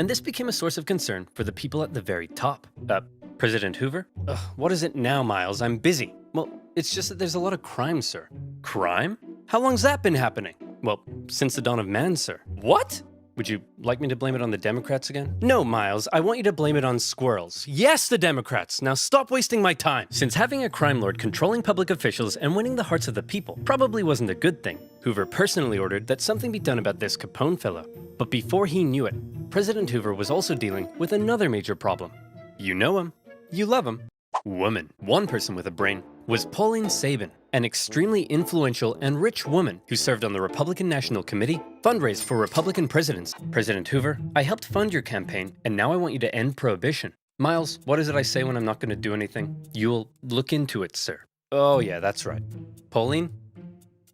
and this became a source of concern for the people at the very top. President Hoover? What is it now, Miles? I'm busy. Well, it's just that there's a lot of crime, sir. Crime? How long's that been happening? Well, since the dawn of man, sir. What? Would you like me to blame it on the Democrats again? No, Miles, I want you to blame it on squirrels. Yes, the Democrats! Now stop wasting my time! Since having a crime lord controlling public officials and winning the hearts of the people probably wasn't a good thing, Hoover personally ordered that something be done about this Capone fellow. But before he knew it, President Hoover was also dealing with another major problem. You know him. You love him. Woman. One person with a brain was Pauline Sabin, an extremely influential and rich woman who served on the Republican National Committee, fundraised for Republican presidents. President Hoover, I helped fund your campaign, and now I want you to end prohibition. Miles, what is it I say when I'm not going to do anything? You'll look into it, sir. Oh yeah, that's right. Pauline?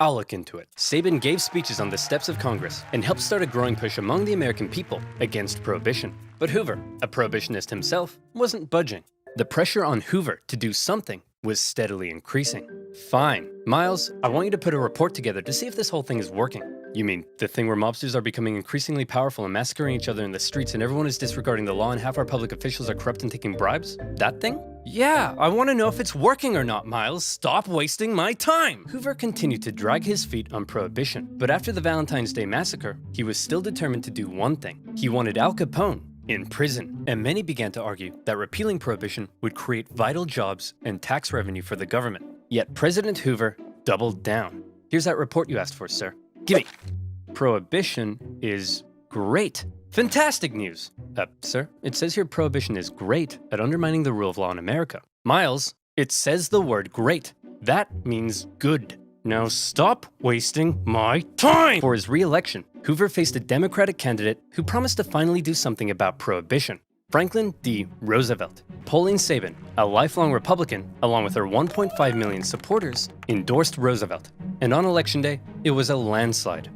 I'll look into it. Sabin gave speeches on the steps of Congress and helped start a growing push among the American people against prohibition. But Hoover, a prohibitionist himself, wasn't budging. The pressure on Hoover to do something was steadily increasing. Fine. Miles, I want you to put a report together to see if this whole thing is working. You mean the thing where mobsters are becoming increasingly powerful and massacring each other in the streets and everyone is disregarding the law and half our public officials are corrupt and taking bribes? That thing? Yeah, I want to know if it's working or not, Miles. Stop wasting my time! Hoover continued to drag his feet on prohibition, but after the Valentine's Day massacre, he was still determined to do one thing. He wanted Al Capone in prison, and many began to argue that repealing prohibition would create vital jobs and tax revenue for the government. Yet President Hoover doubled down. Here's that report you asked for, sir. Gimme. Prohibition is great. Fantastic news. Sir, it says here prohibition is great at undermining the rule of law in America. Miles, it says the word great. That means good. Now stop wasting my time! For his re-election, Hoover faced a Democratic candidate who promised to finally do something about prohibition. Franklin D. Roosevelt. Pauline Sabin, a lifelong Republican, along with her 1.5 million supporters, endorsed Roosevelt. And on election day, it was a landslide.